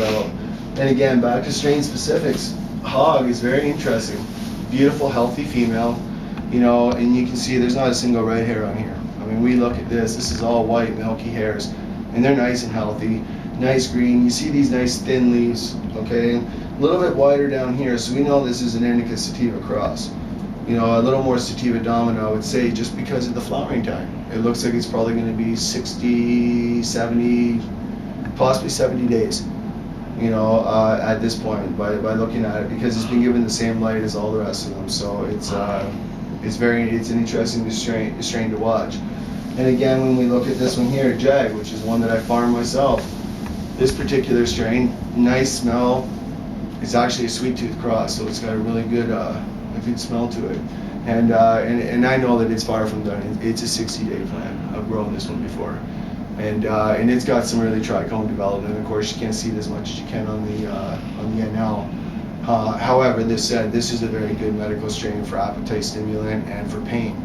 develop. And again, back to strain specifics, hog is very interesting. Beautiful, healthy female, you know, and you can see there's not a single red hair on here. I mean, we look at this is all white, milky hairs, and they're nice and healthy, nice green. You see these nice thin leaves, okay? A little bit wider down here, so we know this is an indica sativa cross. You know, a little more sativa dominant, I would say, just because of the flowering time. It looks like it's probably going to be 60, 70, possibly 70 days, you know, at this point by looking at it, because it's been given the same light as all the rest of them. So it's an interesting strain to watch. And again, when we look at this one here, Jag, which is one that I farm myself, this particular strain, nice smell. It's actually a sweet tooth cross, so it's got a really good smell to it. And I know that it's far from done. It's a 60-day plant. I've grown this one before. And it's got some really trichome development. Of course, you can't see it as much as you can on the NL. However, this said, this is a very good medical strain for appetite stimulant and for pain,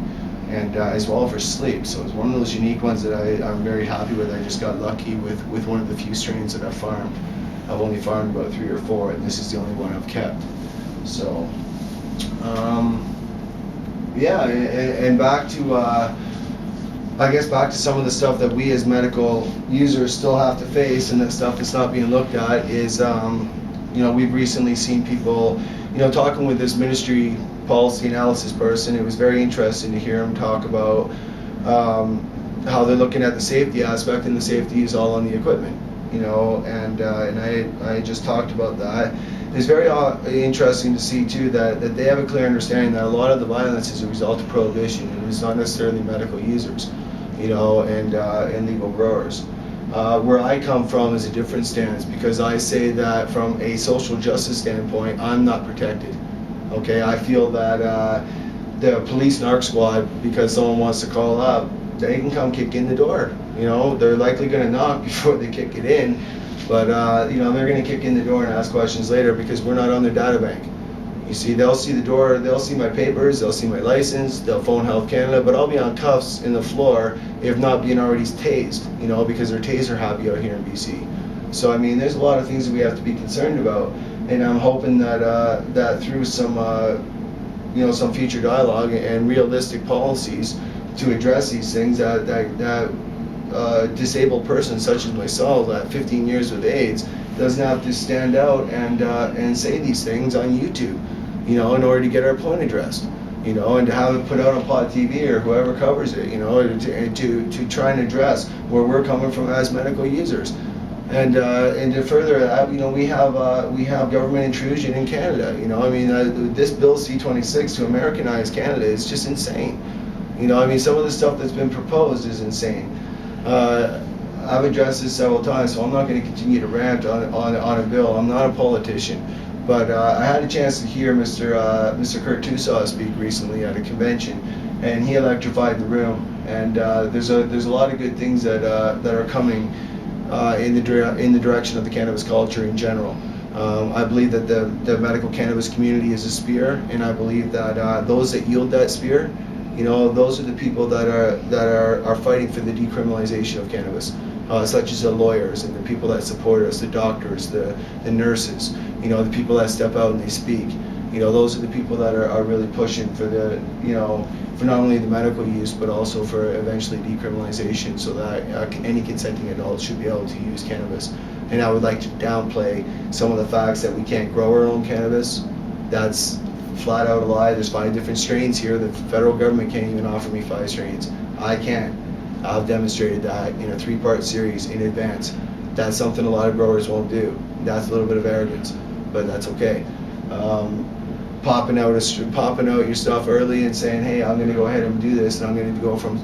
and as well for sleep. So it's one of those unique ones that I'm very happy with. I just got lucky with one of the few strains that I've farmed. I've only farmed about 3 or 4, and this is the only one I've kept. So, yeah, and back to, I guess back to some of the stuff that we as medical users still have to face, and that stuff that's not being looked at is, you know, we've recently seen people, you know, talking with this ministry policy analysis person. It was very interesting to hear him talk about how they're looking at the safety aspect, and the safety is all on the equipment, you know, and I just talked about that. It's very interesting to see too that they have a clear understanding that a lot of the violence is a result of prohibition, and it's not necessarily medical users, you know, and legal growers. Where I come from is a different stance, because I say that from a social justice standpoint, I'm not protected. Okay, I feel that the police narc squad, because someone wants to call up, they can come kick in the door. You know, they're likely going to knock before they kick it in, but you know, they're going to kick in the door and ask questions later, because we're not on their data bank. You see, they'll see the door, they'll see my papers, they'll see my license, they'll phone Health Canada, but I'll be on cuffs in the floor, if not being already tased, you know, because they're taser happy out here in BC. So I mean, there's a lot of things that we have to be concerned about, and I'm hoping that that through some, you know, some future dialogue and realistic policies to address these things, that disabled person such as myself at 15 years with AIDS doesn't have to stand out and say these things on YouTube, you know, in order to get our point addressed, you know, and to have it put out on Pod TV or whoever covers it, you know, to try and address where we're coming from as medical users, and to further that, you know, we have government intrusion in Canada, you know. I mean, this bill C-26 to Americanize Canada is just insane, you know. I mean, some of the stuff that's been proposed is insane. I've addressed this several times, so I'm not going to continue to rant on a bill. I'm not a politician, but I had a chance to hear Mr. Kurt Tusaw speak recently at a convention, and he electrified the room. And there's a lot of good things that are coming in the direction of the cannabis culture in general. I believe that the medical cannabis community is a spear, and I believe that those that yield that spear, you know, those are the people that are fighting for the decriminalization of cannabis, such as the lawyers and the people that support us, the doctors, the nurses, you know, the people that step out and they speak. You know, those are the people that are really pushing for the, you know, for not only the medical use, but also for eventually decriminalization, so that any consenting adult should be able to use cannabis. And I would like to downplay some of the facts that we can't grow our own cannabis. That's flat out a lie. There's 5 different strains here. The federal government can't even offer me 5 strains. I can. I've demonstrated that in a 3-part series in advance. That's something a lot of growers won't do. That's a little bit of arrogance, but that's okay. Popping out your stuff early and saying, hey, I'm going to go ahead and do this, and I'm going to go from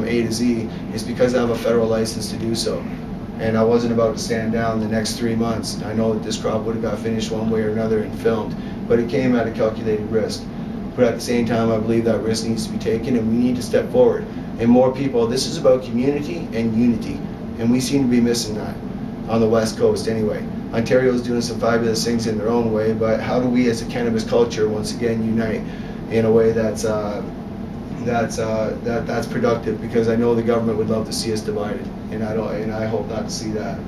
A to Z, is because I have a federal license to do so. And I wasn't about to stand down the next 3 months. I know that this crop would have got finished one way or another and filmed, but it came at a calculated risk. But at the same time, I believe that risk needs to be taken, and we need to step forward. And more people, this is about community and unity, and we seem to be missing that on the West Coast anyway. Ontario's doing some fabulous things in their own way, but how do we as a cannabis culture once again unite in a way that's productive? Because I know the government would love to see us divided, and I hope not to see that.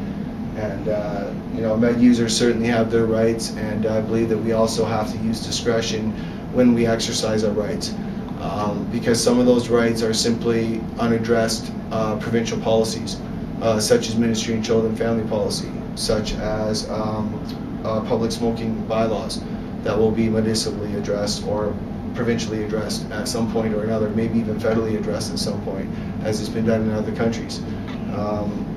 And med users certainly have their rights, and I believe that we also have to use discretion when we exercise our rights, because some of those rights are simply unaddressed provincial policies, such as Ministry and Children and Family Policy, such as public smoking bylaws that will be municipally addressed or provincially addressed at some point or another, maybe even federally addressed at some point, as it's been done in other countries.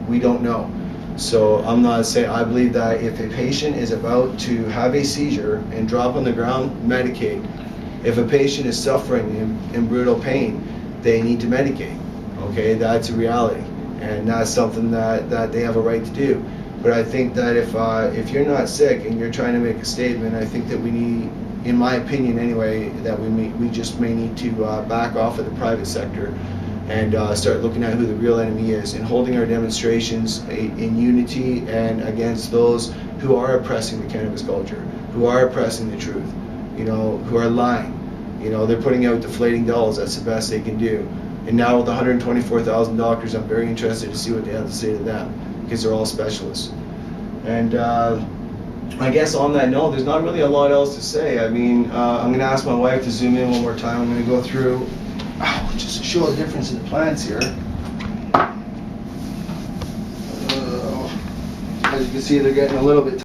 We don't know. So I'm not saying, I believe that if a patient is about to have a seizure and drop on the ground, medicate. If a patient is suffering in brutal pain, they need to medicate. Okay, that's a reality, and that's something that they have a right to do. But I think that if you're not sick and you're trying to make a statement, I think that we need, in my opinion anyway, that we just may need to back off of the private sector and start looking at who the real enemy is, and holding our demonstrations in unity and against those who are oppressing the cannabis culture, who are oppressing the truth, who are lying. They're putting out deflating dolls. That's the best they can do. And now with 124,000 doctors, I'm very interested to see what they have to say to them, because they're all specialists. And I guess on that note, there's not really a lot else to say. I mean, I'm going to ask my wife to zoom in one more time. I'm going to go through just to show the difference in the plants here. As you can see, they're getting a little bit